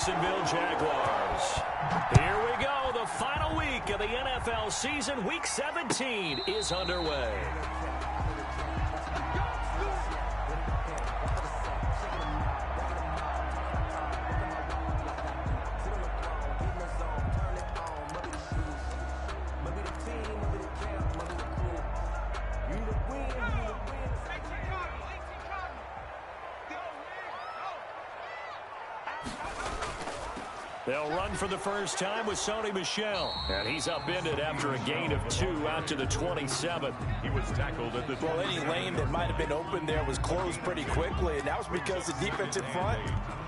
Jacksonville Jaguars. Here we go. The final week of the NFL season. Week 17 is underway. They'll run for the first time with Sony Michel. And he's upended after a gain of 2 out to the 27. He was tackled at the... Well, any lane that might have been open there was closed pretty quickly, and that was because the defensive front,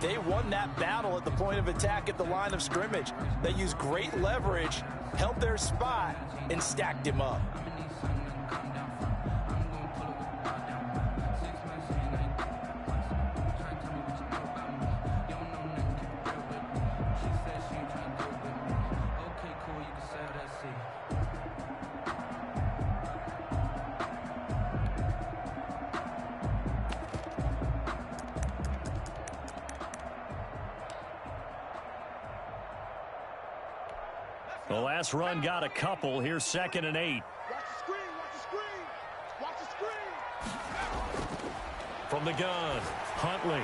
they won that battle at the point of attack at the line of scrimmage. They used great leverage, held their spot, and stacked him up. The last run got a couple. Here's 2nd and 8. Watch the screen, watch the screen, watch the screen. From the gun, Huntley.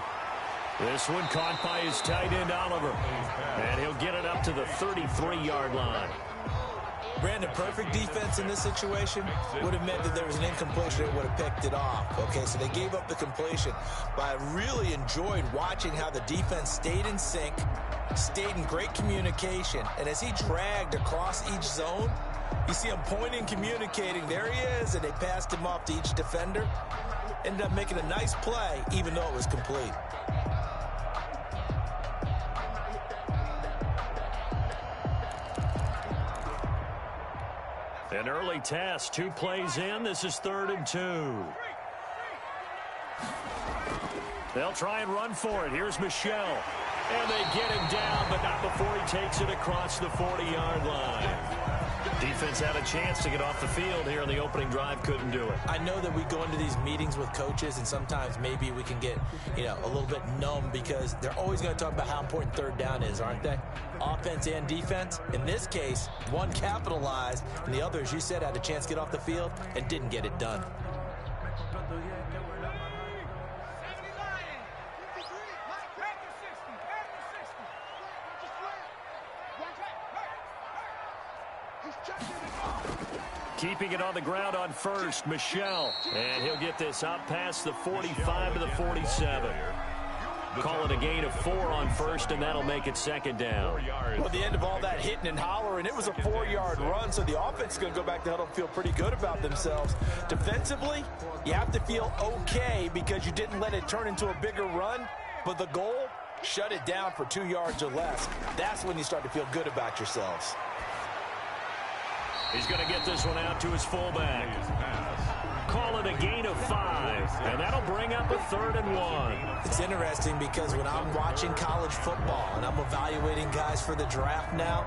This one caught by his tight end, Oliver. And he'll get it up to the 33-yard line. Brandon, perfect defense in this situation would have meant that there was an incompletion that would have picked it off. Okay, so they gave up the completion. But I really enjoyed watching how the defense stayed in sync, stayed in great communication. And as he dragged across each zone, you see him pointing, communicating. There he is, and they passed him off to each defender. Ended up making a nice play, even though it was complete. An early test, 2 plays in. This is 3rd and 2. They'll try and run for it. Here's Michel. And they get him down, but not before he takes it across the 40-yard line. Defense had a chance to get off the field here in the opening drive, couldn't do it. I know that we go into these meetings with coaches, and sometimes maybe we can get, a little bit numb because they're always going to talk about how important 3rd down is, aren't they? Offense and defense. In this case, one capitalized, and the other, as you said, had a chance to get off the field and didn't get it done. Keeping it on the ground on first, Michel. And he'll get this up past the 45 to the 47. Call it a gain of 4 on first, and that'll make it 2nd down. Well, at the end of all that hitting and hollering, it was a 4-yard run, so the offense is going to go back to huddle and feel pretty good about themselves. Defensively, you have to feel okay because you didn't let it turn into a bigger run, but the goal, shut it down for 2 yards or less. That's when you start to feel good about yourselves. He's going to get this one out to his fullback. Call it a gain of 5, and that'll bring up a 3rd and 1. It's interesting because when I'm watching college football and I'm evaluating guys for the draft now,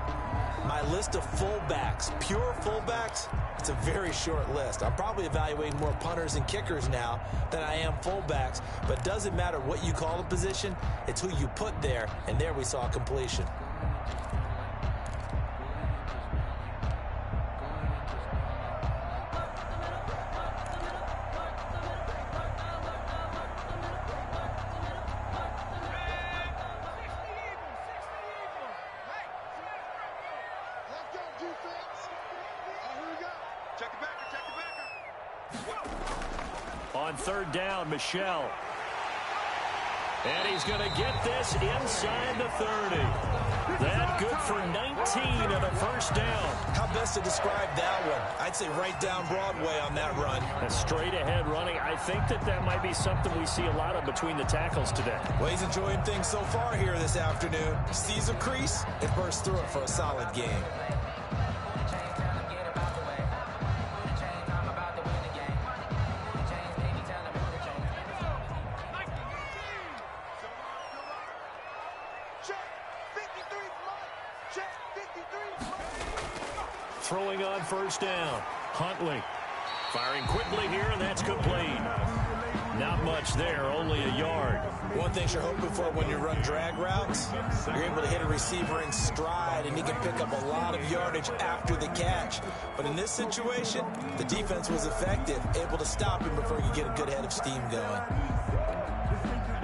my list of fullbacks, pure fullbacks, it's a very short list. I'm probably evaluating more punters and kickers now than I am fullbacks, but it doesn't matter what you call a position, it's who you put there, and there we saw completion. On 3rd down, Michel. And he's going to get this inside the 30. That good for 19 and a 1st down. How best to describe that one? I'd say right down Broadway on that run. A straight ahead running. I think that might be something we see a lot of between the tackles today. Well, he's enjoying things so far here this afternoon. Sees a crease and bursts through it for a solid game. Throwing on 1st down. Huntley firing quickly here, and that's complete. Not much there, only a yard. One thing you're hoping for when you run drag routes, you're able to hit a receiver in stride, and he can pick up a lot of yardage after the catch. But in this situation, the defense was effective, able to stop him before he could get a good head of steam going.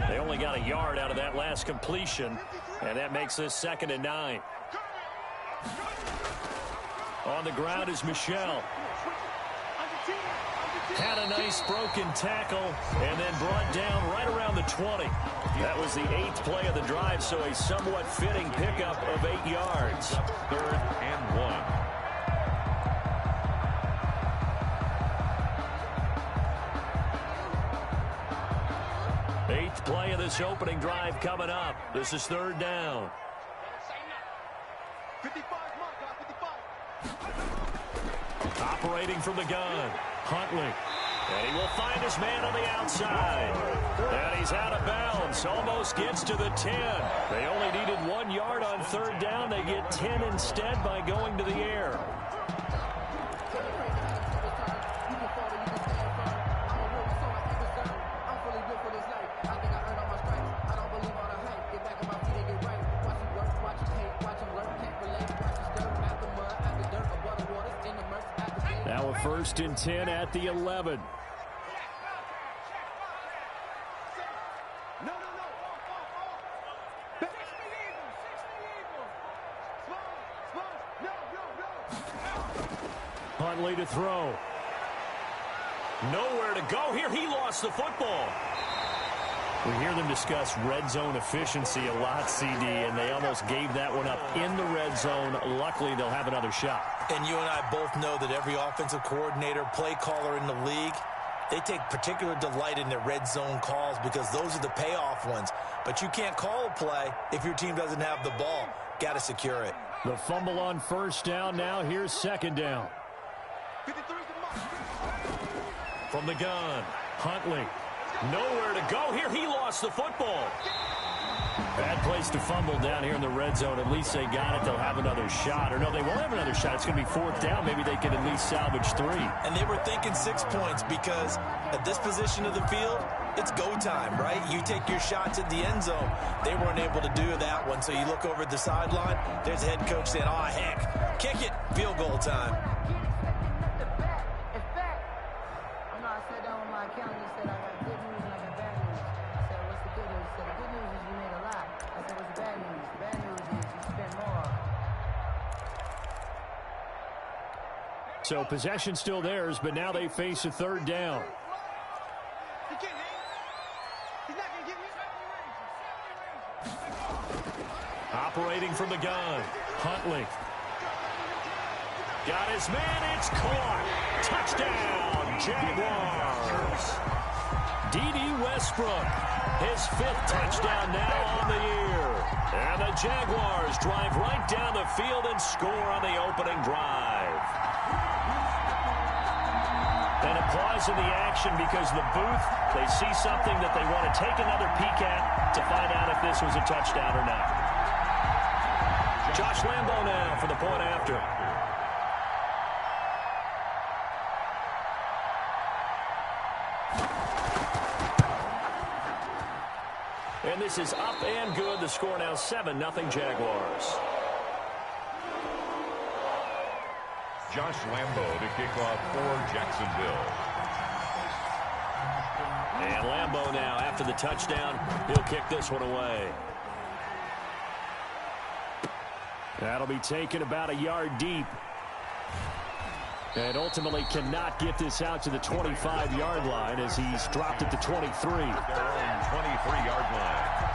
They only got a yard out of that last completion, and that makes this 2nd and 9. On the ground is Michel. Had a nice broken tackle and then brought down right around the 20. That was the 8th play of the drive, so a somewhat fitting pickup of 8 yards. 3rd and 1. Eighth play of this opening drive coming up. This is 3rd down. 55, Operating from the gun, Huntley. And he will find his man on the outside. And he's out of bounds. Almost gets to the 10. They only needed 1 yard on 3rd down. They get 10 instead by going to the air. Now a 1st and 10 at the 11. Huntley to throw. Nowhere to go here. He lost the football. We hear them discuss red zone efficiency a lot, CD, and they almost gave that one up in the red zone. Luckily, they'll have another shot. And you and I both know that every offensive coordinator, play caller in the league, they take particular delight in their red zone calls because those are the payoff ones. But you can't call a play if your team doesn't have the ball. Got to secure it. The fumble on 1st down. Now here's 2nd down. From the gun, Huntley. Nowhere to go here. He lost the football. Bad place to fumble down here in the red zone. At least they got it. They'll have another shot. Or no, they won't have another shot. It's going to be 4th down. Maybe they can at least salvage 3. And they were thinking 6 points because at this position of the field, it's go time, right? You take your shots at the end zone. They weren't able to do that one. So you look over at the sideline. There's the head coach saying, oh, heck, kick it. Field goal time. So possession still theirs, but now they face a 3rd down. Operating from the gun, Huntley. Got his man, it's caught. Touchdown, Jaguars. D.D. Westbrook, his 5th touchdown now on the year. And the Jaguars drive right down the field and score on the opening drive. And a pause in the action because the booth, they see something that they want to take another peek at to find out if this was a touchdown or not. Josh Lambo now for the point after. And this is up and good. The score now 7-0 Jaguars. Josh Lambo to kick off for Jacksonville. And Lambo now, after the touchdown, he'll kick this one away. That'll be taken about a yard deep. And ultimately cannot get this out to the 25-yard line as he's dropped at the 23. Their own 23-yard line.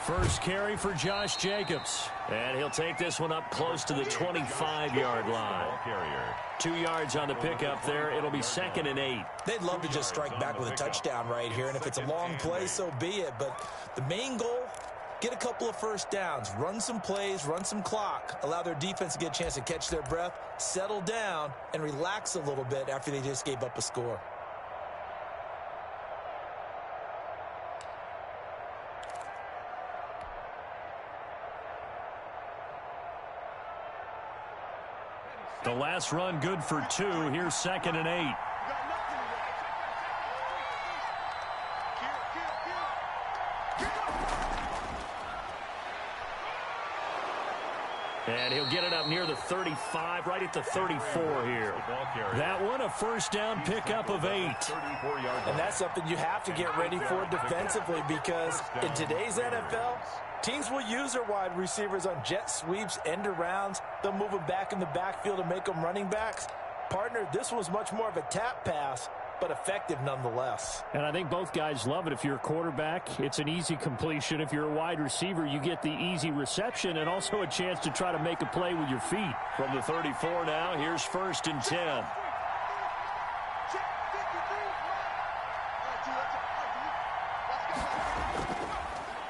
First carry for Josh Jacobs. And he'll take this one up close to the 25-yard line. 2 yards on the pickup there. It'll be 2nd and 8. They'd love to just strike back with a touchdown right here, and if it's a long play, so be it. But the main goal, get a couple of first downs, run some plays, run some clock, allow their defense to get a chance to catch their breath, settle down, and relax a little bit after they just gave up a score. The last run good for 2. Here's 2nd and 8. And he'll get it up near the 35, right at the 34 here. That one, a first down pickup of 8. And that's something you have to get ready for defensively, because in today's NFL, teams will use their wide receivers on jet sweeps, end arounds. They'll move them back in the backfield and make them running backs. Partner, this was much more of a tap pass, but effective nonetheless. And I think both guys love it. If you're a quarterback, it's an easy completion. If you're a wide receiver, you get the easy reception and also a chance to try to make a play with your feet. From the 34 now, here's 1st and 10.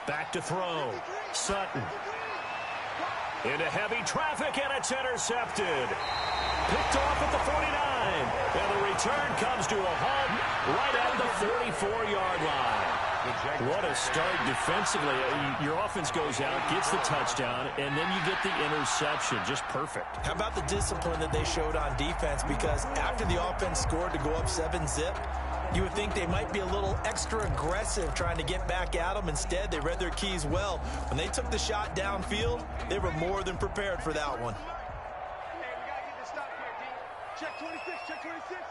Back to throw. Sutton. Into heavy traffic, and it's intercepted. Picked off at the 49. And the return comes to a halt right at the 44-yard line. What a start defensively. Your offense goes out, gets the touchdown, and then you get the interception. Just perfect. How about the discipline that they showed on defense? Because after the offense scored to go up 7-zip, you would think they might be a little extra aggressive trying to get back at them. Instead, they read their keys well. When they took the shot downfield, they were more than prepared for that one. Hey, we got to get this stop here, D. Check 26, check 26.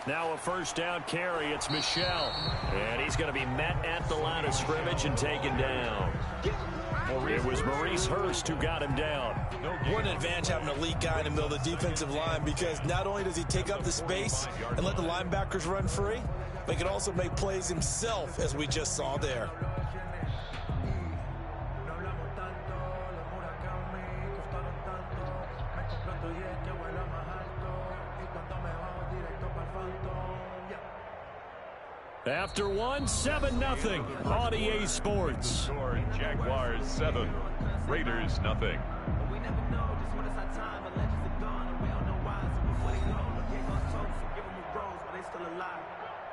Now a first down carry. It's Michel. And he's going to be met at the line of scrimmage and taken down. It was Maurice Hurst who got him down. What an advantage having an elite guy in the middle of the defensive line, because not only does he take up the space and let the linebackers run free, but he can also make plays himself, as we just saw there. After one, 7-0 on EA Sports. Jaguars 7, Raiders 0. We never know just when it's our time, but legends are gone, and we don't know why. So before they go, gave us toast, so give them a rose, but they still alive.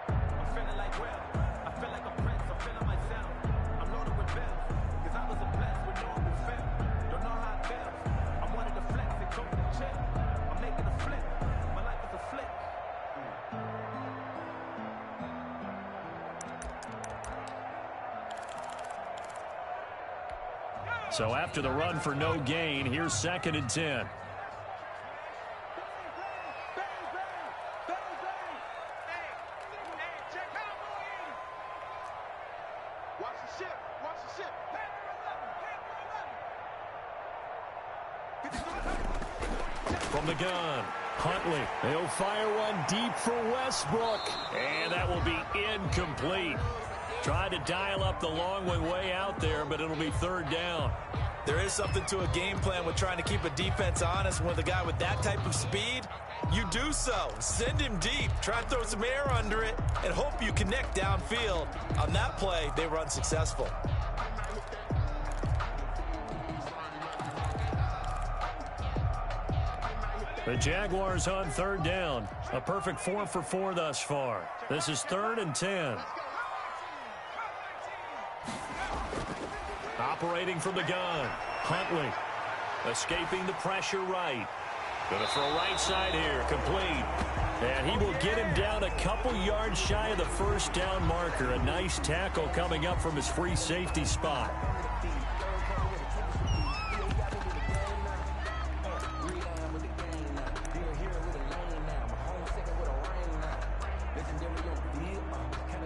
I'm feeling like well, I feel like a prince, I'm feeling myself. I'm loaded with bells, cause I was a blessed with no one who fell. Don't know how it feels. I wanted to flex and coach and chill. I'm making a flip, my life is a flick. So after the run for no gain, here's 2nd and 10. Watch the ship, watch the ship. From the gun, Huntley. They'll fire one deep for Westbrook. And that will be incomplete. Tried to dial up the long way out there, but it'll be 3rd down. There is something to a game plan with trying to keep a defense honest. With a guy with that type of speed, you do so. Send him deep. Try and throw some air under it and hope you connect downfield. On that play, they were unsuccessful. The Jaguars on 3rd down. A perfect 4 for 4 thus far. This is 3rd and 10. Operating from the gun, Huntley. Escaping the pressure right. Gonna throw right side here, complete. And he will get him down a couple yards shy of the first down marker. A nice tackle coming up from his free safety spot.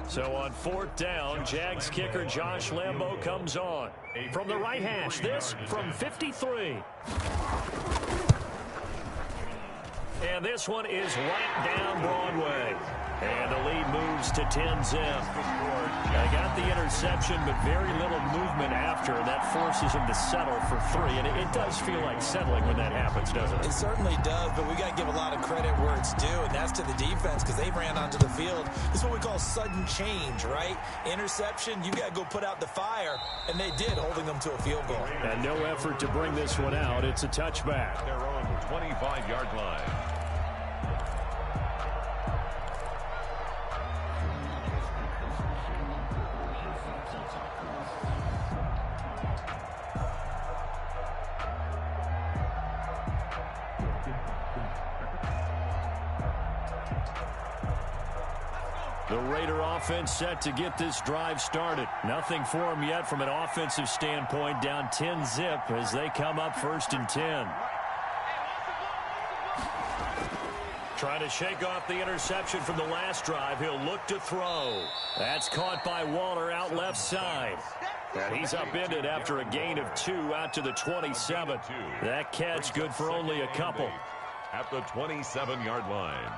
So on 4th down, Jags kicker Josh Lambo comes on. From the right hash, this from 53. And this one is right down Broadway. And the lead moves to 10-zip. They got the interception, but very little movement after, and that forces them to settle for 3. And it does feel like settling when that happens, doesn't it? It certainly does, but we got to give a lot of credit where it's due, and that's to the defense because they ran onto the field. This is what we call sudden change, right? Interception, you got to go put out the fire, and they did, holding them to a field goal. And no effort to bring this one out. It's a touchback. Their own 25-yard line. The Raider offense set to get this drive started. Nothing for them yet from an offensive standpoint. Down 10-zip as they come up 1st and 10. Trying to shake off the interception from the last drive. He'll look to throw. That's caught by Waller out left side. And he's upended after a gain of 2 out to the 27. That catch good for only a couple. At the 27-yard line.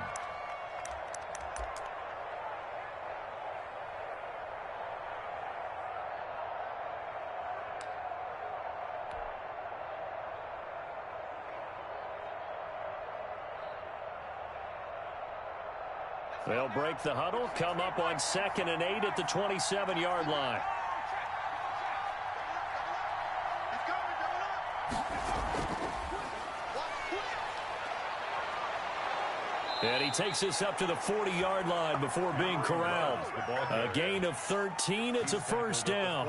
They'll break the huddle, come up on 2nd and 8 at the 27-yard line. And he takes this up to the 40-yard line before being corralled. A gain of 13. It's a 1st down.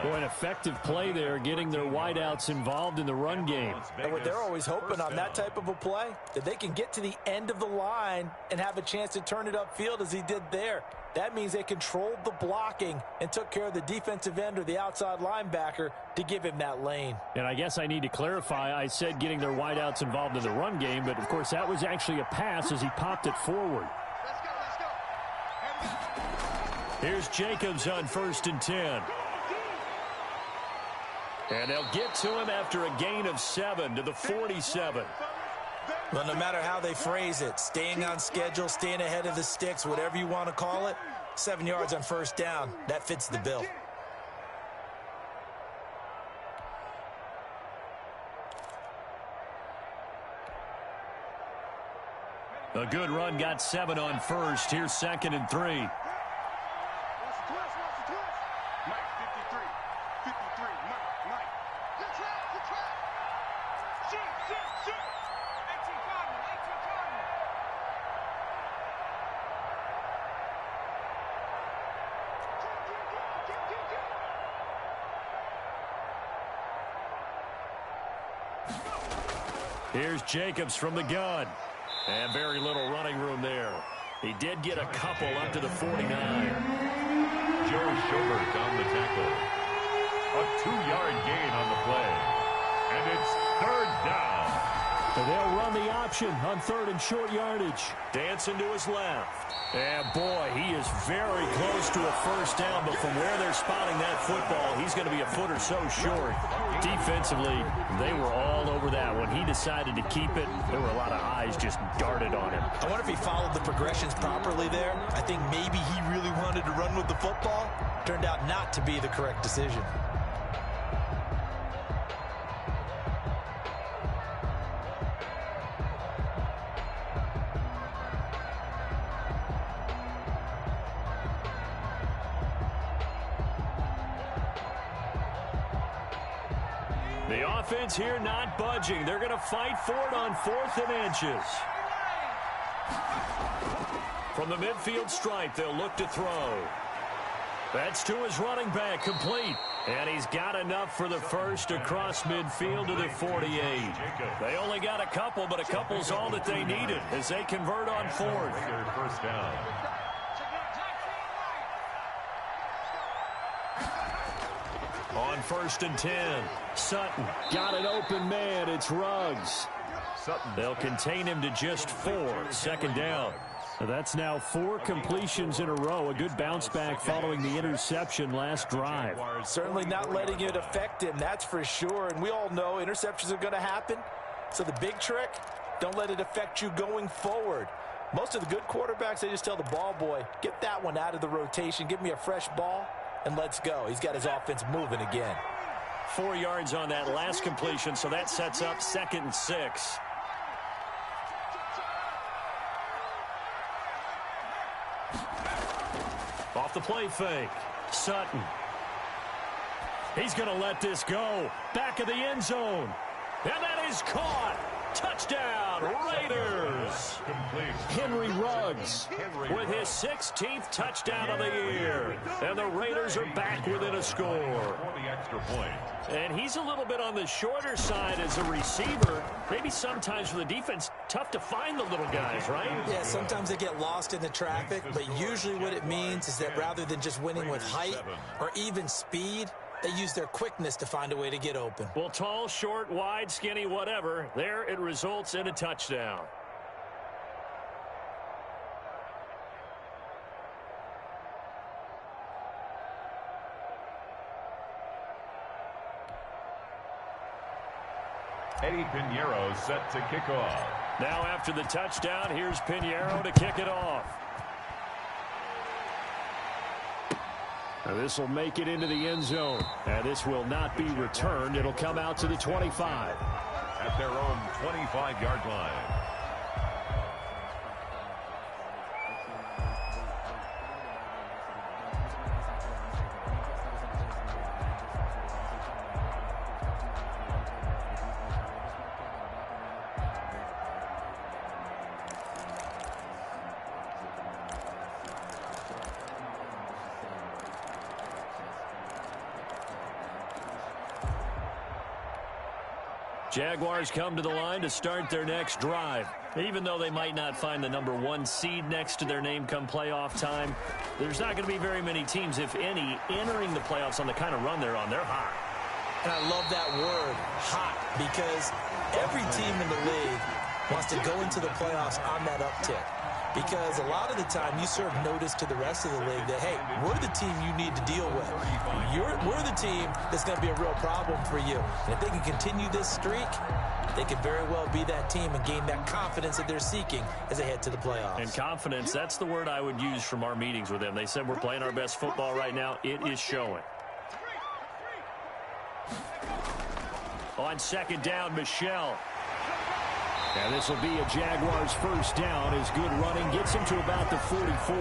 Boy, an effective play there, getting their wideouts involved in the run game. And what they're always hoping on that type of a play, that they can get to the end of the line and have a chance to turn it upfield as he did there. That means they controlled the blocking and took care of the defensive end or the outside linebacker to give him that lane. And I guess I need to clarify, I said getting their wideouts involved in the run game, but of course that was actually a pass as he popped it forward. Here's Jacobs on 1st and 10. And they'll get to him after a gain of 7 to the 47. Well, no matter how they phrase it, staying on schedule, staying ahead of the sticks, whatever you want to call it, 7 yards on 1st down, that fits the bill. A good run got 7 on 1st. Here's 2nd and 3. Here's Jacobs from the gun. And very little running room there. He did get a couple up to the 49. Joe Schobert on the tackle. A 2-yard gain on the play. And it's 3rd down. And they'll run the option on 3rd and short yardage. Dancing to his left. And boy, he is very close to a 1st down, but from where they're spotting that football, he's going to be a foot or so short. Defensively, they were all over that. When he decided to keep it, there were a lot of eyes just darted on him. I wonder if he followed the progressions properly there. I think maybe he really wanted to run with the football. Turned out not to be the correct decision. The offense here not budging. They're going to fight for it on 4th and inches. From the midfield stripe, they'll look to throw. That's to his running back, complete. And he's got enough for the 1st across midfield to the 48. They only got a couple, but a couple's all that they needed as they convert on 4th. 1st down. On 1st and 10, Sutton got an open man. It's Ruggs. They'll contain him to just 4. 2nd down. So that's now 4 completions in a row. A good bounce back following the interception last drive. Certainly not letting it affect him, that's for sure. And we all know interceptions are going to happen. So the big trick, don't let it affect you going forward. Most of the good quarterbacks, they just tell the ball boy, get that one out of the rotation, give me a fresh ball, and let's go. He's got his offense moving again. 4 yards on that last completion, so that sets up 2nd and 6. Off the play fake. Sutton. He's going to let this go. Back of the end zone. And that is caught. Touchdown, Raiders. Henry Ruggs with his 16th touchdown of the year. And the Raiders are back within a score. And he's a little bit on the shorter side as a receiver. Maybe sometimes for the defense, tough to find the little guys, right? Yeah, sometimes they get lost in the traffic, but usually what it means is that rather than just winning with height or even speed, they use their quickness to find a way to get open. Well, tall, short, wide, skinny, whatever, there it results in a touchdown. Eddie Pinheiro set to kick off. Now after the touchdown, here's Pinheiro to kick it off. Now this will make it into the end zone. And this will not be returned. It'll come out to the 25. At their own 25-yard line. Jaguars come to the line to start their next drive. Even though they might not find the #1 seed next to their name come playoff time, there's not going to be very many teams, if any, entering the playoffs on the kind of run they're on. They're hot. And I love that word, hot, because every team in the league wants to go into the playoffs on that uptick. Because a lot of the time you serve notice to the rest of the league that, hey, we're the team you need to deal with. We're the team that's going to be a real problem for you. And if they can continue this streak, they could very well be that team and gain that confidence that they're seeking as they head to the playoffs. And confidence, that's the word I would use from our meetings with them. They said we're playing our best football right now. It is showing. On 2nd down, Michelle. And this will be a Jaguars first down as good running gets him to about the 44.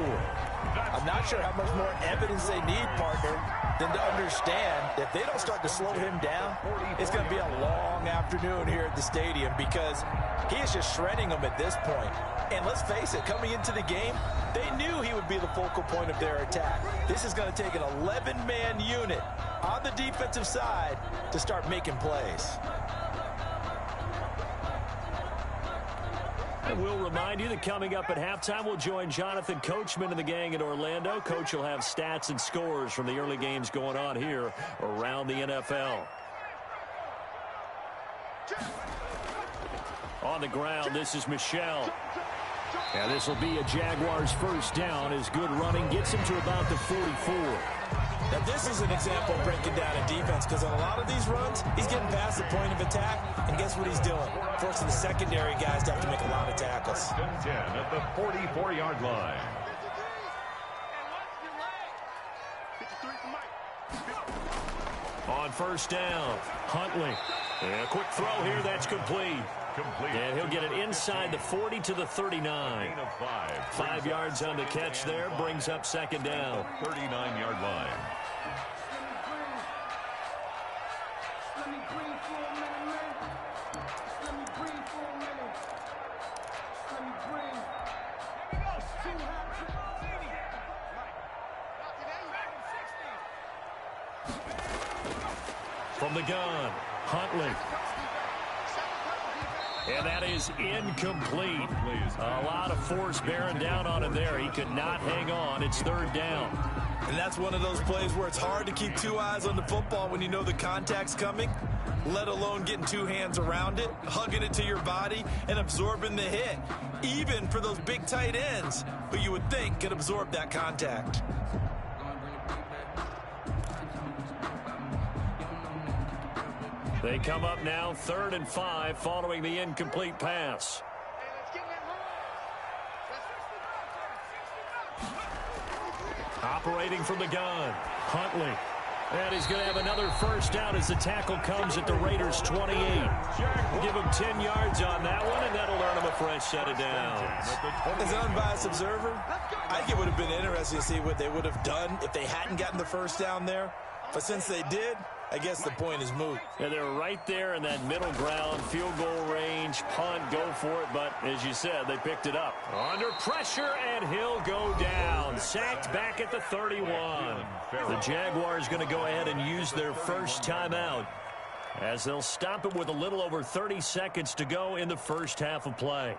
I'm not sure how much more evidence they need, partner, than to understand that if they don't start to slow him down, it's going to be a long afternoon here at the stadium because he is just shredding them at this point. And let's face it, coming into the game, they knew he would be the focal point of their attack. This is going to take an 11-man unit on the defensive side to start making plays. And we'll remind you that coming up at halftime, we'll join Jonathan Coachman and the gang in Orlando. Coach will have stats and scores from the early games going on here around the NFL. On the ground, this is Michelle. And this will be a Jaguars first down as good running gets him to about the 44. Now, this is an example of breaking down a defense because on a lot of these runs, he's getting past the point of attack, and guess what he's doing? Forcing the secondary guys to have to make a lot of tackles. 10 at the 44-yard line. On first down, Huntley. And a quick throw here, that's complete. And he'll get it inside the 40 to the 39. 5 yards on the catch there, brings up 2nd down. 39-yard line. From the gun, Huntley. And that is incomplete. A lot of force bearing down on him there. He could not hang on. It's 3rd down. And that's one of those plays where it's hard to keep 2 eyes on the football when you know the contact's coming, let alone getting 2 hands around it, hugging it to your body, and absorbing the hit, even for those big tight ends who you would think could absorb that contact. They come up now 3rd and 5 following the incomplete pass. operating from the gun. Huntley. And he's going to have another first down as the tackle comes at the Raiders' 28. Give him 10 yards on that one, and that'll earn him a fresh set of downs. As an unbiased observer, I think it would have been interesting to see what they would have done if they hadn't gotten the first down there. But since they did, I guess the point is moot. Yeah, they're right there in that middle ground, field goal range, punt, go for it. But as you said, they picked it up. Under pressure, and he'll go down. Sacked back at the 31. The Jaguars going to go ahead and use their first timeout as they'll stop it with a little over 30 seconds to go in the first half of play.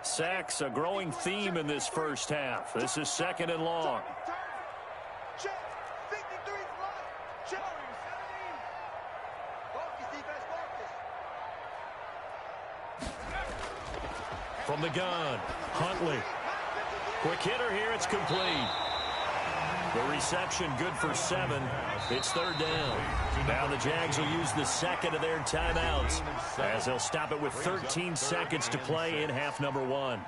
Sacks, a growing theme in this first half. This is second and long. Check. 53 line. Check. Focus, defense, focus. From the gun, Huntley. Quick hitter here, it's complete. The reception good for 7. It's third down. Now the Jags will use the second of their timeouts as they'll stop it with 13 seconds to play in half number 1.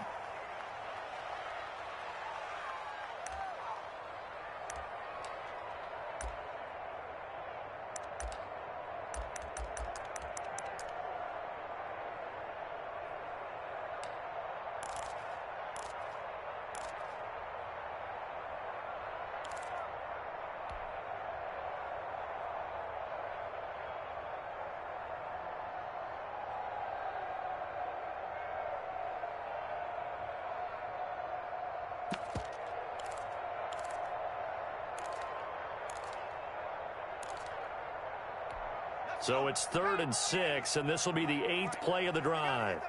So it's 3rd and 6, and this will be the 8th play of the drive.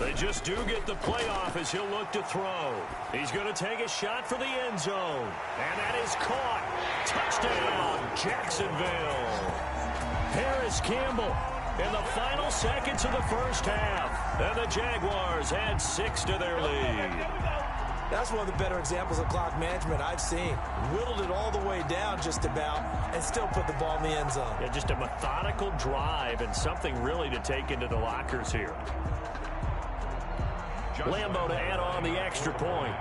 They just do get the play off as he'll look to throw. He's going to take a shot for the end zone. And that is caught. Touchdown, Jacksonville. Harris Campbell in the final seconds of the first half. And the Jaguars add 6 to their lead. That's one of the better examples of clock management I've seen. Whittled it all the way down just about and still put the ball in the end zone. Yeah, just a methodical drive and something really to take into the lockers here. Lambo to add on the extra point.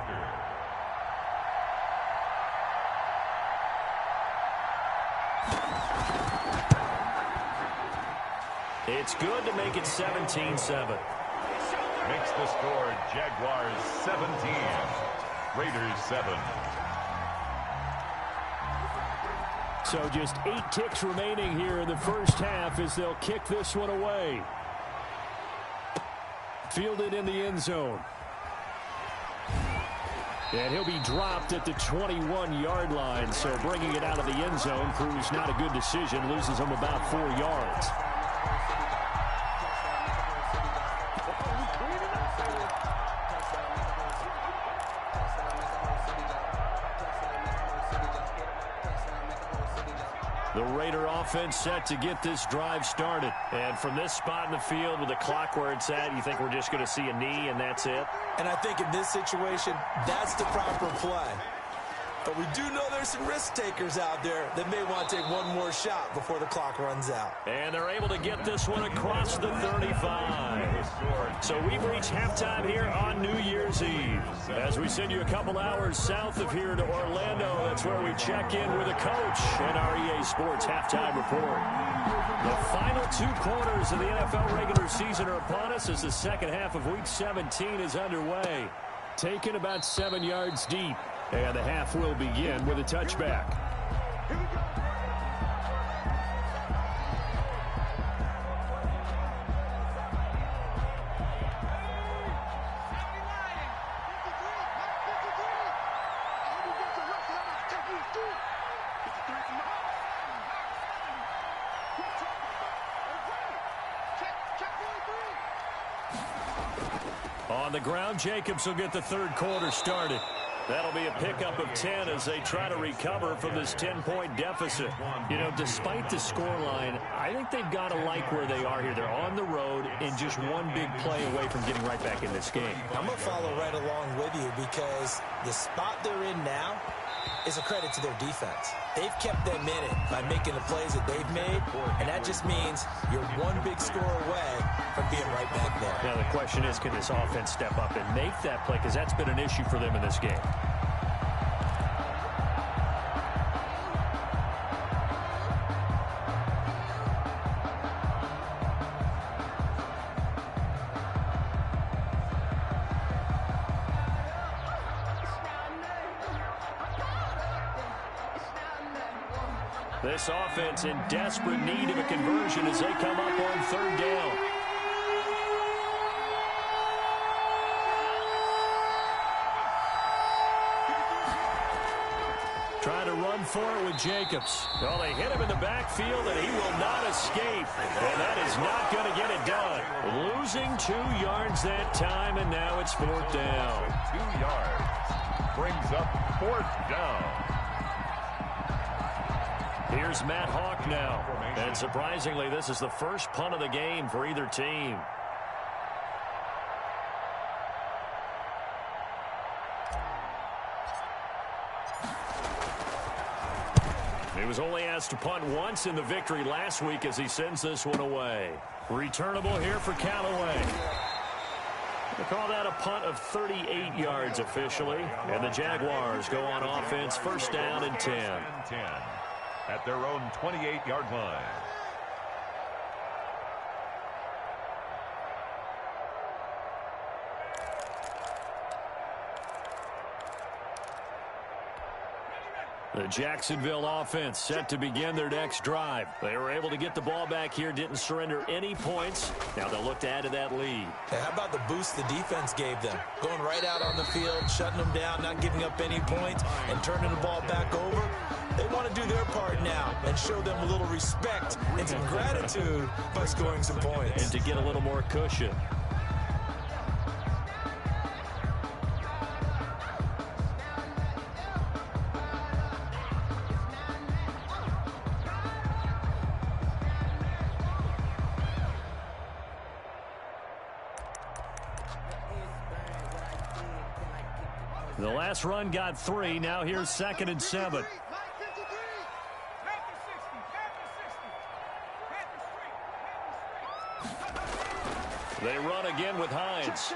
It's good to make it 17-7. Makes the score Jaguars 17, Raiders 7. So just 8 ticks remaining here in the first half as they'll kick this one away. Fielded in the end zone. And he'll be dropped at the 21-yard line. So bringing it out of the end zone proves not a good decision. Loses him about 4 yards. The Raider offense set to get this drive started. And from this spot in the field with the clock where it's at, you think we're just going to see a knee and that's it? And I think in this situation, that's the proper play. But we do know there's some risk takers out there that may want to take one more shot before the clock runs out. And they're able to get this one across the 35. So we've reached halftime here on New Year's Eve. As we send you a couple hours south of here to Orlando, that's where we check in with a coach and our EA Sports halftime report. The final 2 quarters of the NFL regular season are upon us as the second half of Week 17 is underway. Taken about 7 yards deep. And the half will begin with a touchback. Here we go. On the ground, Jacobs will get the third quarter started. That'll be a pickup of 10 as they try to recover from this 10-point deficit. You know, despite the scoreline, I think they've got to like where they are here. They're on the road and just one big play away from getting right back in this game. I'm going to follow right along with you because the spot they're in now is a credit to their defense. They've kept them in it by making the plays that they've made, and that just means you're one big score away from being right back there. Now the question is, can this offense step up and make that play? Because that's been an issue for them in this game. This offense in desperate need of a conversion as they come up on third down. Trying to run for it with Jacobs. Well, they hit him in the backfield, and he will not escape. And that is not going to get it done. Losing 2 yards that time, and now it's fourth down. 2 yards. Brings up fourth down. Here's Matt Hawk now. And surprisingly, this is the first punt of the game for either team. He was only asked to punt once in the victory last week as he sends this one away. Returnable here for Callaway. They call that a punt of 38 yards officially. And the Jaguars go on offense, first down and 10. At their own 28-yard line. The Jacksonville offense set to begin their next drive. They were able to get the ball back here, didn't surrender any points. Now they'll look to add to that lead. Hey, how about the boost the defense gave them? Going right out on the field, shutting them down, not giving up any points, and turning the ball back over. They want to do their part now and show them a little respect and some gratitude by scoring some points. And to get a little more cushion. The last run got 3. Now here's 2nd and 7. They run again with Hines.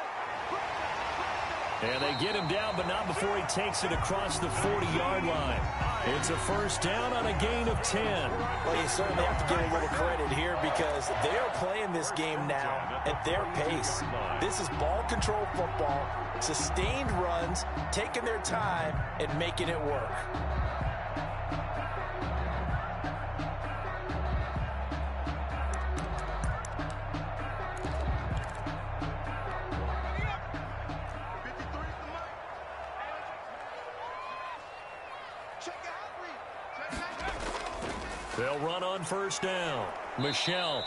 And they get him down, but not before he takes it across the 40-yard line. It's a first down on a gain of 10. Well, you certainly have to give a little credit here because they are playing this game now at their pace. This is ball control football, sustained runs, taking their time, and making it work. They'll run on first down. Michelle.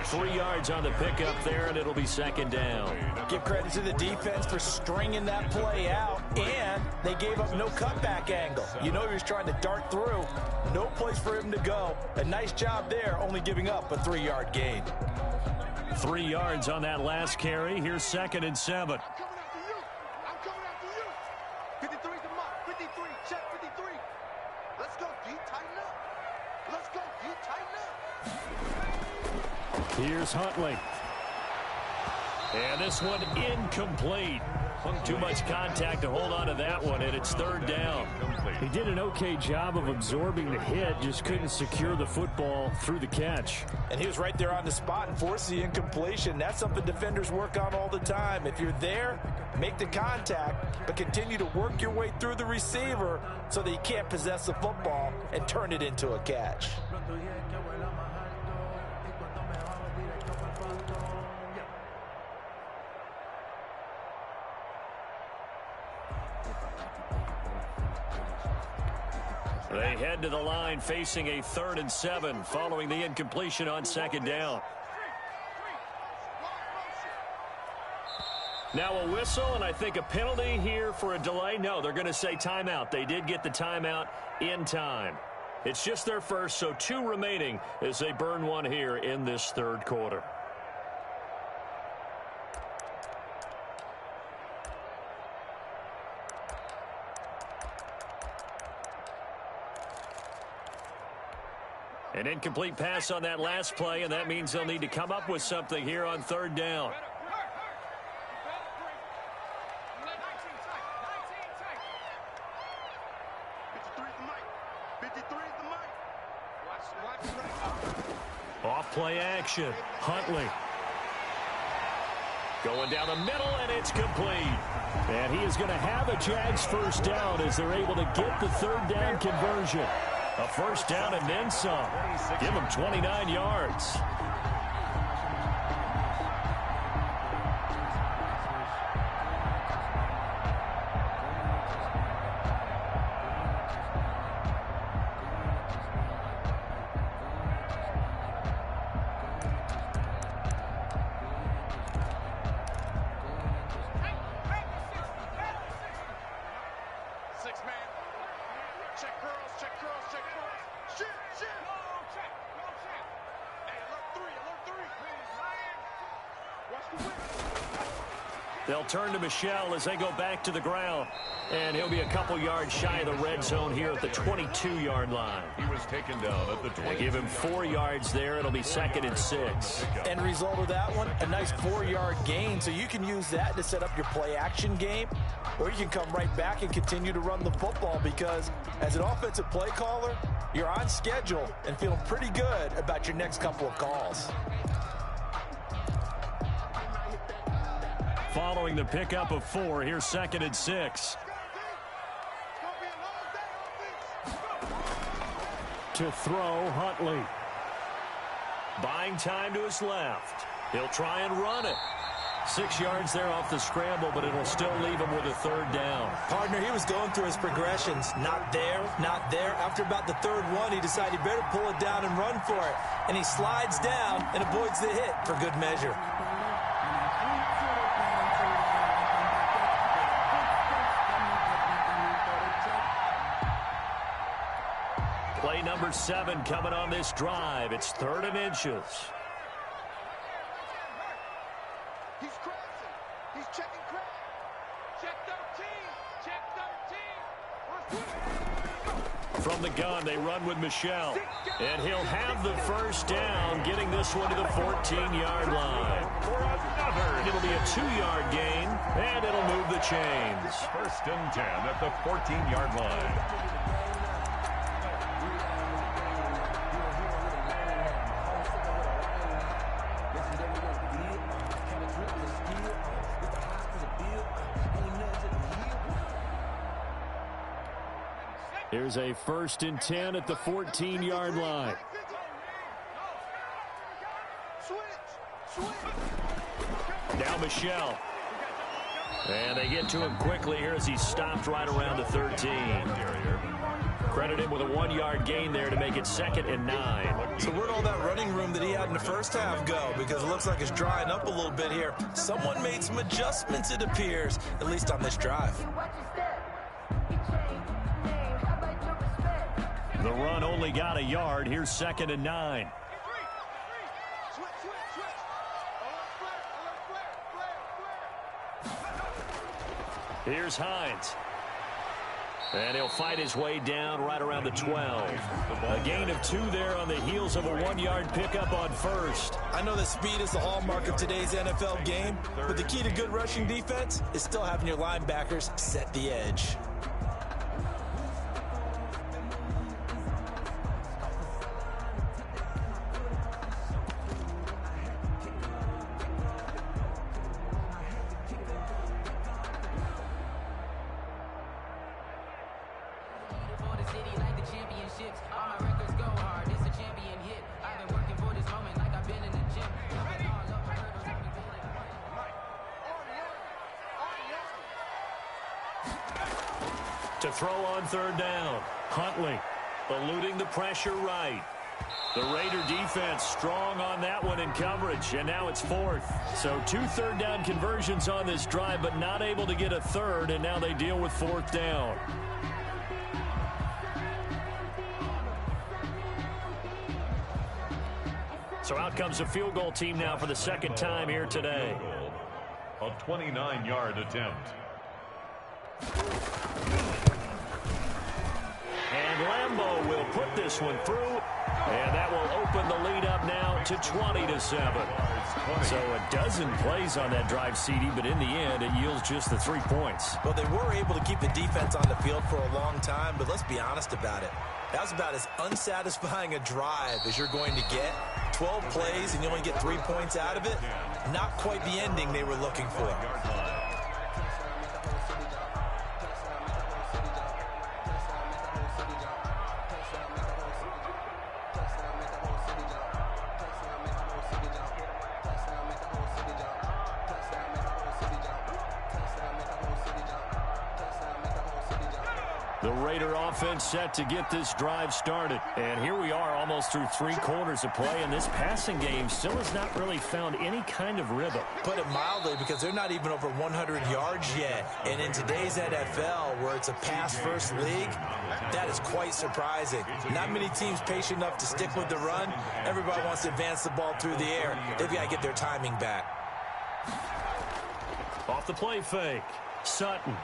3 yards on the pickup there, and it'll be 2nd down. Give credit to the defense for stringing that play out, and they gave up no cutback angle. You know he was trying to dart through. No place for him to go. A nice job there, only giving up a 3-yard gain. 3 yards on that last carry. Here's 2nd and 7. I'm coming after you. 53's the mark. 53. Check 53. Let's go, D. Tighten up. Let's go, D. Tighten up. Here's Huntley. And this one incomplete. Too much contact to hold on to that one, and it's 3rd down. He did an okay job of absorbing the hit, just couldn't secure the football through the catch. And he was right there on the spot and forced the incompletion. That's something defenders work on all the time. If you're there, make the contact, but continue to work your way through the receiver so that you can't possess the football and turn it into a catch. They head to the line facing a 3rd and 7 following the incompletion on 2nd down. Now a whistle, and I think a penalty here for a delay. No, they're going to say timeout. They did get the timeout in time. It's just their first, so 2 remaining as they burn one here in this third quarter. An incomplete pass on that last play, and that means they'll need to come up with something here on third down. Off play action. Huntley. Going down the middle, and it's complete. And he is going to have a Jags first down as they're able to get the third down conversion. A first down and then some. Give him 29 yards. They'll turn to Michel as they go back to the ground. And he'll be a couple yards shy of the red zone here at the 22-yard line. He was taken down at the 20. They give him 4 yards there. It'll be 2nd and 6. End result of that one, a nice 4-yard gain. So you can use that to set up your play-action game, or you can come right back and continue to run the football because as an offensive play caller, you're on schedule and feeling pretty good about your next couple of calls. Following the pickup of 4, here's 2nd and 6. To throw, Huntley. Buying time to his left. He'll try and run it. 6 yards there off the scramble, but it'll still leave him with a third down. Partner, he was going through his progressions. Not there, not there. After about the third one, he decided he better pull it down and run for it. And he slides down and avoids the hit for good measure. Play number 7 coming on this drive. It's 3rd and inches. He's crossing. He's checking crack. Check 13. Check 13. From the gun, they run with Michel. And he'll have the first down, getting this one to the 14-yard line. It'll be a 2-yard gain, and it'll move the chains. 1st and 10 at the 14-yard line. Here's a 1st and 10 at the 14-yard line. Now Michel. And they get to him quickly here as he's stopped right around the 13. Credit him with a 1-yard gain there to make it 2nd and 9. So where'd all that running room that he had in the first half go? Because it looks like it's drying up a little bit here. Someone made some adjustments, it appears, at least on this drive. The run only got a yard. Here's 2nd and 9. Here's Hines. And he'll fight his way down right around the 12. A gain of 2 there on the heels of a 1-yard pickup on 1st. I know that speed is the hallmark of today's NFL game, but the key to good rushing defense is still having your linebackers set the edge. To throw on 3rd down. Huntley eluding the pressure right. The Raider defense strong on that one in coverage, and now it's fourth. So 2 third-down conversions on this drive, but not able to get a third, and now they deal with fourth down. So out comes a field goal team now for the second time here today. A 29-yard attempt. And Lambeau will put this one through, and that will open the lead up now to 20-7. So a dozen plays on that drive, CD, but in the end, it yields just the 3 points. Well, they were able to keep the defense on the field for a long time, but let's be honest about it. That was about as unsatisfying a drive as you're going to get. 12 plays and you only get 3 points out of it. Not quite the ending they were looking for. The Raider offense set to get this drive started. And here we are almost through 3 quarters of play, and this passing game still has not really found any kind of rhythm. Put it mildly, because they're not even over 100 yards yet. And in today's NFL, where it's a pass-first league, that is quite surprising. Not many teams patient enough to stick with the run. Everybody wants to advance the ball through the air. They've got to get their timing back. Off the play fake, Sutton.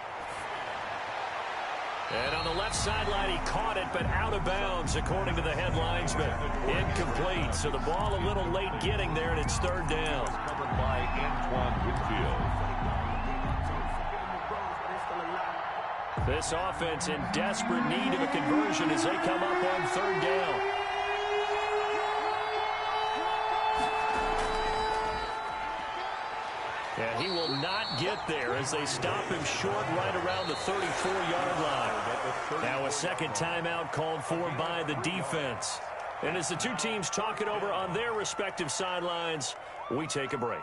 And on the left sideline, he caught it, but out of bounds, according to the headlinesman. Incomplete, so the ball a little late getting there, and it's third down. Covered by Antoine Whitfield. This offense in desperate need of a conversion as they come up on third down. And he will not get there as they stop him short right around the 34-yard line. Now a second timeout called for by the defense. And as the two teams talk it over on their respective sidelines, we take a break.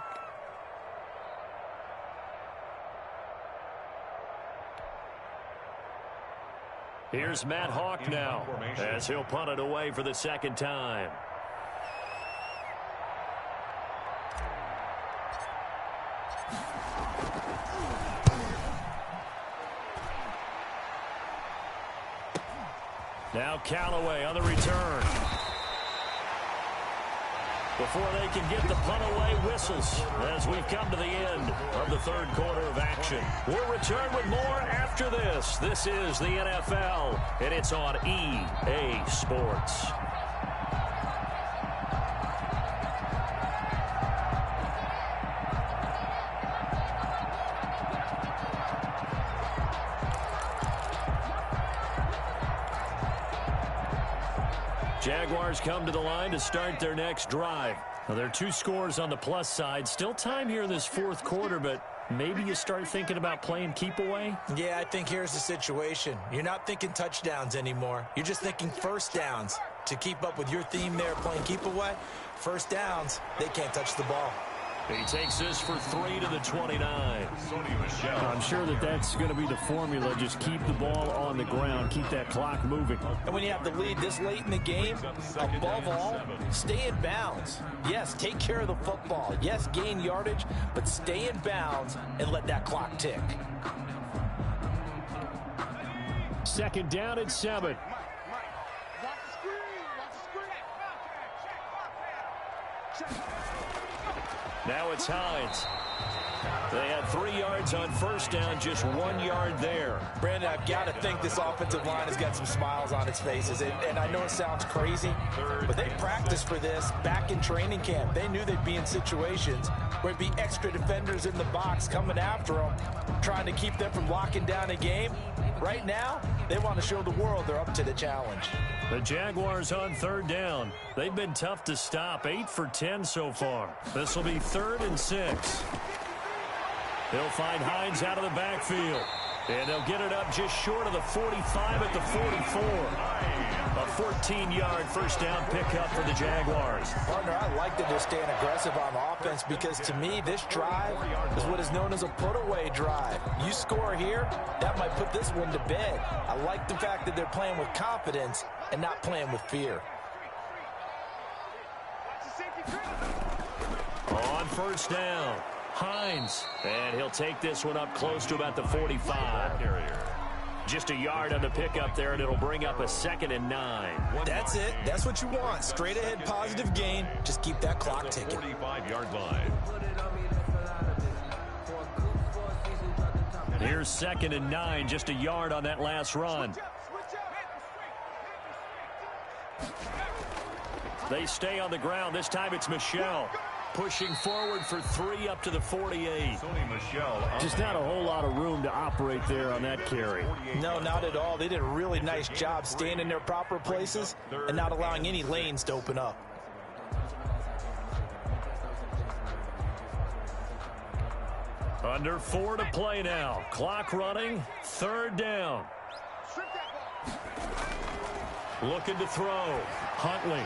Here's Matt Hawk now as he'll punt it away for the second time. Now Callaway on the return. Before they can get the punt away, whistles as we've come to the end of the third quarter of action. We'll return with more after this. This is the NFL, and it's on EA Sports. Jaguars come to the line to start their next drive. Now, there are 2 scores on the plus side. Still time here in this fourth quarter, but maybe you start thinking about playing keep away? Yeah, I think here's the situation. You're not thinking touchdowns anymore. You're just thinking first downs. To keep up with your theme there, playing keep away, first downs, they can't touch the ball. He takes this for 3 to the 29. I'm sure that's going to be the formula. Just keep the ball on the ground. Keep that clock moving. And when you have the lead this late in the game, above all, stay in bounds. Yes, take care of the football. Yes, gain yardage, but stay in bounds and let that clock tick. Second down at 7. Now it's Hines. They had 3 yards on first down, just 1 yard there. Brandon, I've got to think this offensive line has got some smiles on its faces. And I know it sounds crazy, but they practiced for this back in training camp. They knew they'd be in situations where it'd be extra defenders in the box coming after them, trying to keep them from locking down a game. Right now, they want to show the world they're up to the challenge. The Jaguars on third down. They've been tough to stop. 8 for 10 so far. This will be 3rd and 6. They'll find Hines out of the backfield. And they'll get it up just short of the 45 at the 44. A 14-yard first down pickup for the Jaguars. Partner, I like that they're staying aggressive on offense because to me, this drive is what is known as a put-away drive. You score here, that might put this one to bed. I like the fact that they're playing with confidence and not playing with fear. On first down, Hines. And he'll take this one up close to about the 45. Just a yard on the pickup there, and it'll bring up a 2nd and 9. That's it. That's what you want. Straight ahead positive gain. Just keep that clock ticking. 45-yard line. Here's 2nd and 9, just a yard on that last run. They stay on the ground. This time it's Michel. Pushing forward for 3 up to the 48. Just not a whole lot of room to operate there on that carry. No, not at all. They did a really nice job staying in their proper places and not allowing any lanes to open up. Under 4 to play now. Clock running. 3rd down. Looking to throw. Huntley.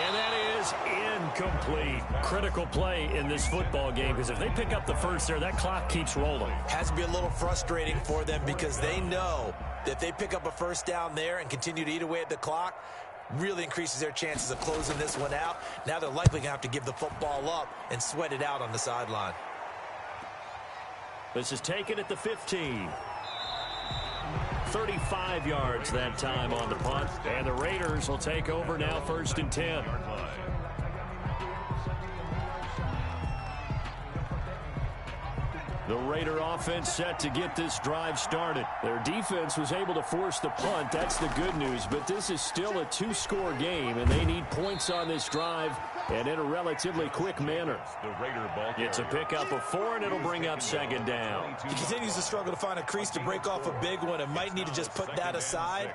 And that is incomplete. Critical play in this football game, because if they pick up the first there, that clock keeps rolling. Has to be a little frustrating for them because they know that if they pick up a first down there and continue to eat away at the clock, really increases their chances of closing this one out. Now they're likely going to have to give the football up and sweat it out on the sideline. This is taken at the 15. 35 yards that time on the punt. And the Raiders will take over now, 1st and 10. The Raider offense set to get this drive started. Their defense was able to force the punt. That's the good news. But this is still a 2-score game, and they need points on this drive and in a relatively quick manner. It's a pickup of 4, and it'll bring up 2nd down. He continues to struggle to find a crease to break off a big one and might need to just put that aside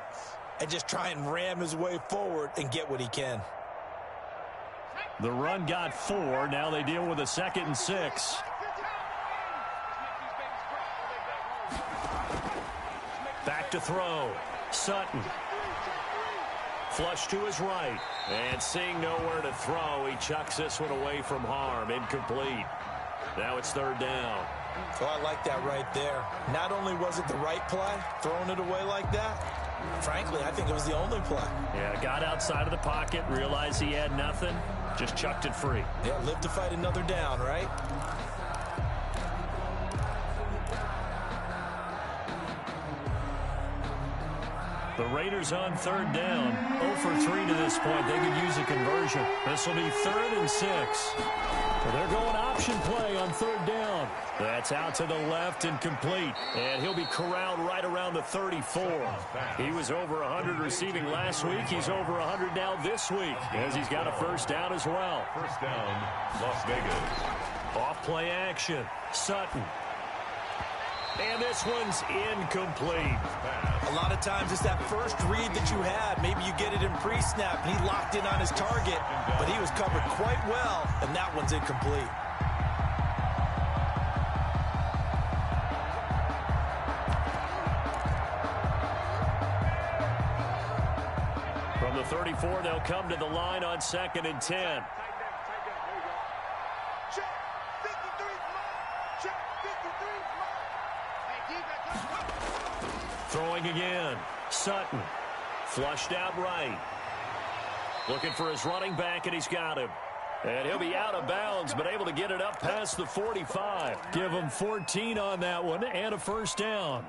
and just try and ram his way forward and get what he can. The run got 4. Now they deal with a 2nd and 6. Back to throw. Sutton. Flush to his right. And seeing nowhere to throw, he chucks this one away from harm. Incomplete. Now it's 3rd down. Oh, I like that right there. Not only was it the right play, throwing it away like that, frankly, I think it was the only play. Yeah, got outside of the pocket, realized he had nothing, just chucked it free. Yeah, live to fight another down, right? The Raiders on 3rd down. 0 for 3 to this point. They could use a conversion. This will be 3rd and 6. They're going option play on 3rd down. That's out to the left and complete. And he'll be corralled right around the 34. He was over 100 receiving last week. He's over 100 now this week, as he's got a 1st down as well. 1st down, Las Vegas. Off play action. Sutton. And this one's incomplete. A lot of times it's that first read that you had. Maybe you get it in pre-snap, and he locked in on his target, but he was covered quite well, and that one's incomplete. From the 34, they'll come to the line on 2nd and 10. Throwing again. Sutton. Flushed out right. Looking for his running back, and he's got him. And he'll be out of bounds, but able to get it up past the 45. Give him 14 on that one and a 1st down.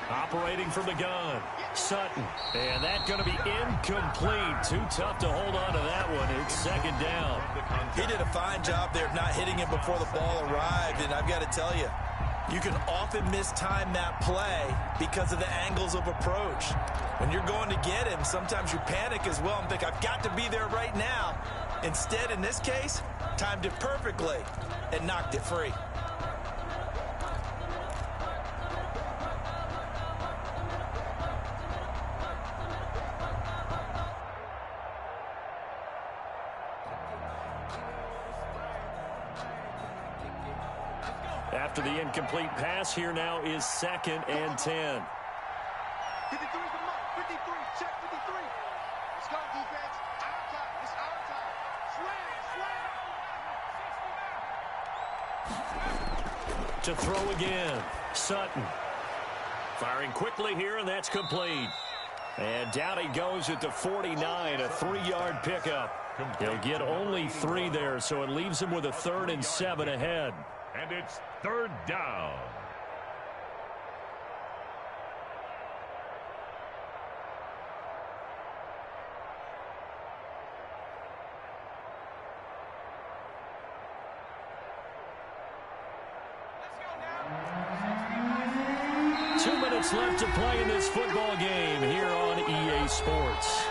Operating from the gun, Sutton. And that's going to be incomplete. Too tough to hold on to that one. It's 2nd down. He did a fine job there of not hitting him before the ball arrived, and I've got to tell you, you can often mistime that play because of the angles of approach. When you're going to get him, sometimes you panic as well and think, I've got to be there right now. Instead, in this case, timed it perfectly and knocked it free. After the incomplete pass, here now is 2nd and 10. 53's the mark. 53. Check 53. Let's go, defense. Our time. It's our time. Slam. To throw again, Sutton. Firing quickly here, and that's complete. And down he goes at the 49, a 3-yard pickup. He'll get only 3 there, so it leaves him with a 3rd and 7 ahead. And it's 3rd down. Left to play in this football game here on EA Sports.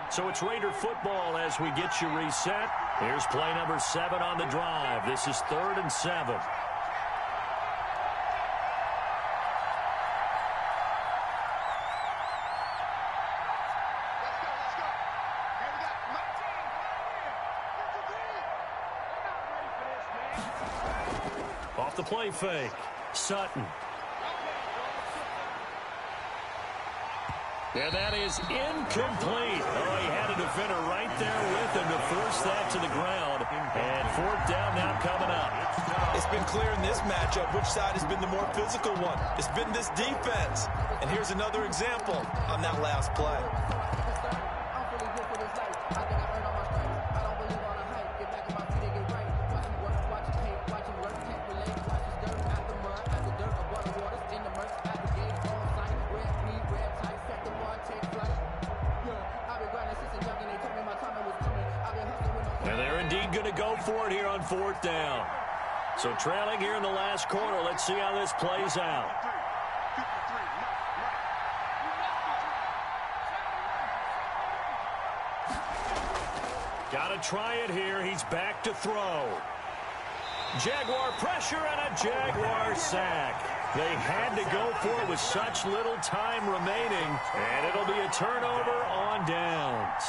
So it's Raider football as we get you reset. Here's play number 7 on the drive. This is 3rd and 7. The play fake. Sutton. And that is incomplete. Oh, he had a defender right there with him to force that to the ground. And 4th down now coming up. It's been clear in this matchup which side has been the more physical one. It's been this defense. And here's another example on that last play. For it here on 4th down. So trailing here in the last quarter. Let's see how this plays out. Got to try it here. He's back to throw. Jaguar pressure and a Jaguar sack. They had to go for it with such little time remaining, and it'll be a turnover on downs.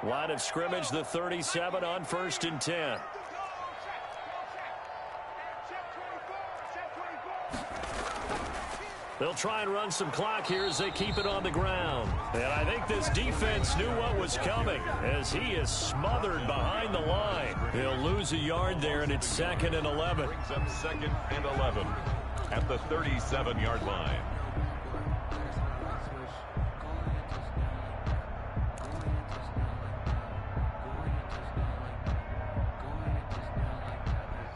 Line of scrimmage, the 37 on 1st and 10. They'll try and run some clock here as they keep it on the ground. And I think this defense knew what was coming as he is smothered behind the line. He'll lose a yard there, and it's 2nd and 11. Brings up 2nd and 11 at the 37-yard line.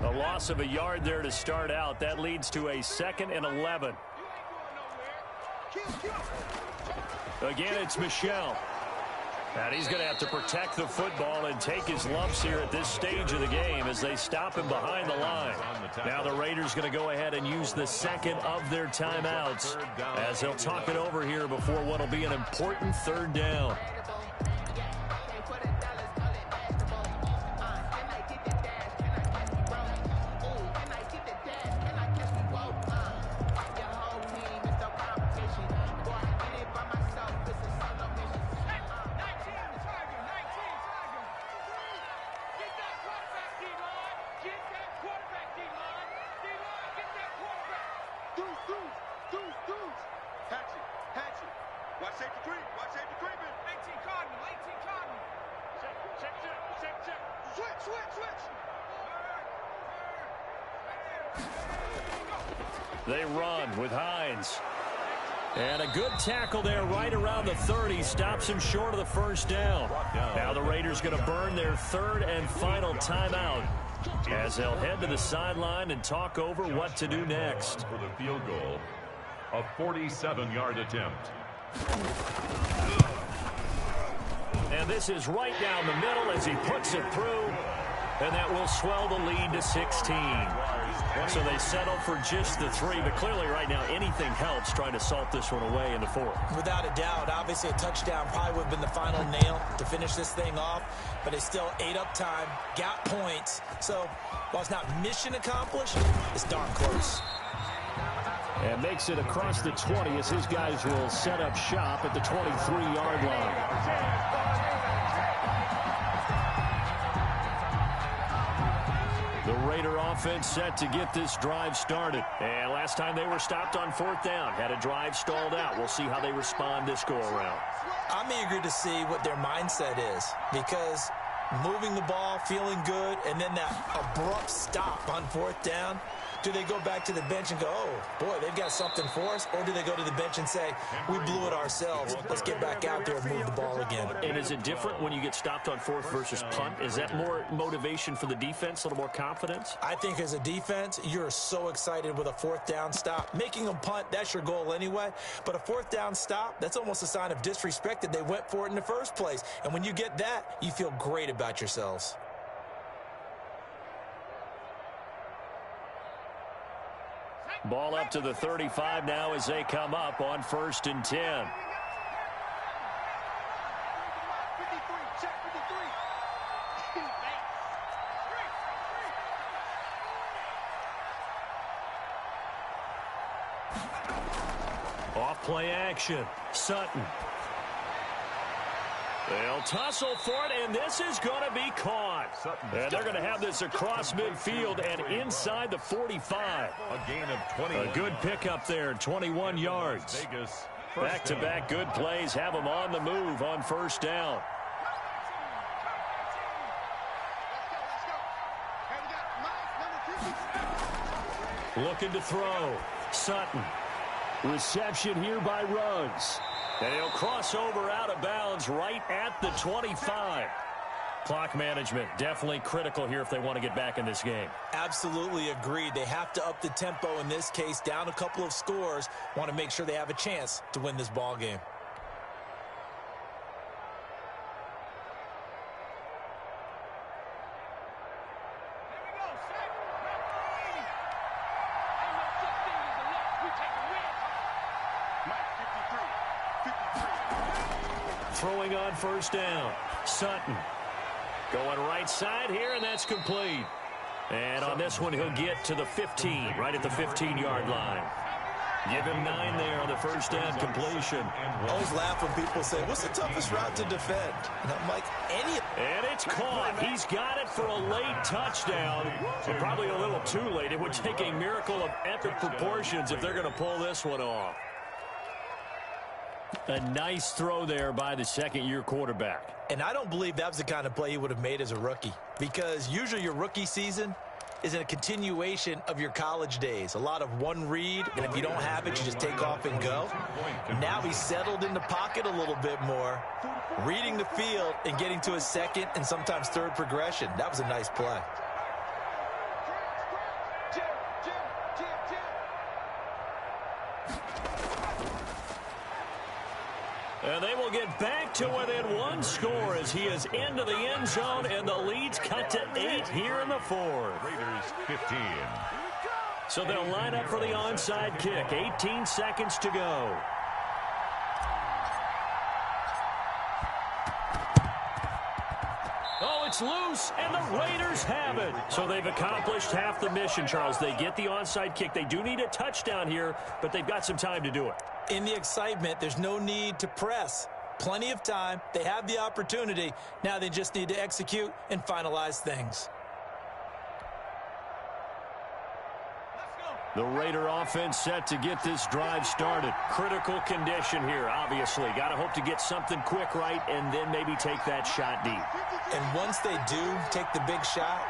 A loss of a yard there to start out. That leads to a 2nd and 11. Again, it's Michel. And he's going to have to protect the football and take his lumps here at this stage of the game as they stop him behind the line. Now the Raiders going to go ahead and use the 2nd of their timeouts as they'll talk it over here before what will be an important 3rd down. They run with Hines. And a good tackle there right around the 30. Stops him short of the 1st down. Now the Raiders going to burn their 3rd and final timeout as they'll head to the sideline and talk over what to do next. For the field goal, a 47-yard attempt. And this is right down the middle as he puts it through. And that will swell the lead to 16. So they settle for just the 3, but clearly right now anything helps trying to salt this one away in the 4th. Without a doubt, obviously a touchdown probably would have been the final nail to finish this thing off, but they still ate up time, got points. So while it's not mission accomplished, it's darn close. And makes it across the 20 as his guys will set up shop at the 23-yard line. The Raider offense set to get this drive started. And last time they were stopped on 4th down, had a drive stalled out. We'll see how they respond this go-around. I'm eager to see what their mindset is, because moving the ball, feeling good, and then that abrupt stop on 4th down, do they go back to the bench and go, oh, boy, they've got something for us? Or do they go to the bench and say, we blew it ourselves. Let's get back out there and move the ball again. And is it different when you get stopped on 4th versus punt? Is that more motivation for the defense, a little more confidence? I think as a defense, you're so excited with a 4th down stop. Making them punt, that's your goal anyway. But a 4th down stop, that's almost a sign of disrespect that they went for it in the first place. And when you get that, you feel great about yourselves. Ball up to the 35 now as they come up on 1st and 10. Off play action. Sutton. They'll tussle for it, and this is going to be caught. And they're going to have this across midfield and inside the 45. A gain of 20. A good pickup there, 21 yards. Back-to-back good plays have them on the move on 1st down. Looking to throw. Sutton. Reception here by Ruggs. And he'll cross over out of bounds right at the 25. Clock management definitely critical here if they want to get back in this game. Absolutely agreed. They have to up the tempo in this case, down a couple of scores. Want to make sure they have a chance to win this ball game. Throwing on 1st down. Sutton going right side here, and that's complete. And on this one, he'll get to the 15, right at the 15-yard line. Give him 9 there on the 1st down completion. I always laugh when people say, what's the toughest route to defend? And I'm like, any. And it's caught. He's got it for a late touchdown. But probably a little too late. It would take a miracle of epic proportions if they're going to pull this one off. A nice throw there by the second-year quarterback. And I don't believe that was the kind of play he would have made as a rookie, because usually your rookie season is a continuation of your college days. A lot of one read, and if you don't have it, you just take off and go. Now he's settled in the pocket a little bit more, reading the field and getting to his second and sometimes third progression. That was a nice play. And they will get back to within 1 score as he is into the end zone, and the lead's cut to 8 here in the 4th. Raiders 15. So they'll line up for the onside kick. 18 seconds to go. Oh, it's loose, and the Raiders have it. So they've accomplished half the mission, Charles. They get the onside kick. They do need a touchdown here, but they've got some time to do it. In the excitement, there's no need to press. Plenty of time. They have the opportunity. Now they just need to execute and finalize things. The Raider offense set to get this drive started. Critical condition here, obviously. Got to hope to get something quick right and then maybe take that shot deep. And once they do take the big shot,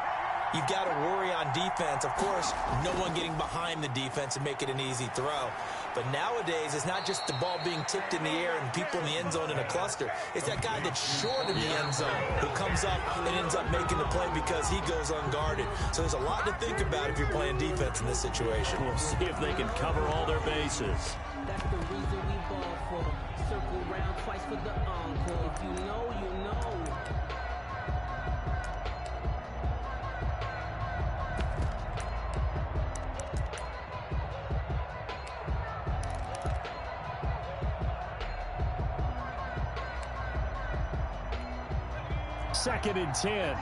you've got to worry on defense. Of course, no one getting behind the defense and make it an easy throw. But nowadays, it's not just the ball being tipped in the air and people in the end zone in a cluster. It's that guy that's short in the end zone who comes up and ends up making the play because he goes unguarded. So there's a lot to think about if you're playing defense in this situation. We'll see if they can cover all their bases. That's the reason we ball for. Circle round twice for the encore. If you know, you know. 2nd and 10.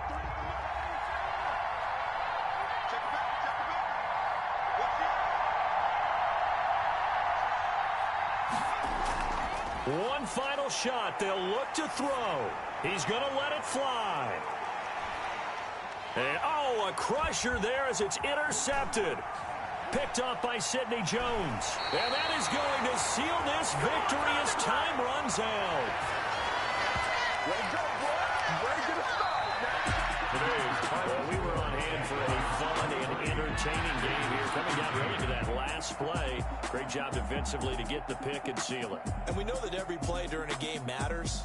One final shot. They'll look to throw. He's going to let it fly. And, oh, a crusher there as it's intercepted. Picked off by Sidney Jones. And that is going to seal this victory as time runs out. Well, we were on hand for a fun and entertaining game here. Coming down really to that last play. Great job defensively to get the pick and seal it. And we know that every play during a game matters.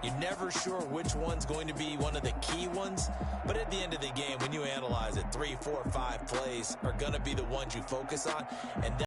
You're never sure which one's going to be one of the key ones. But at the end of the game, when you analyze it, 3, 4, 5 plays are going to be the ones you focus on. And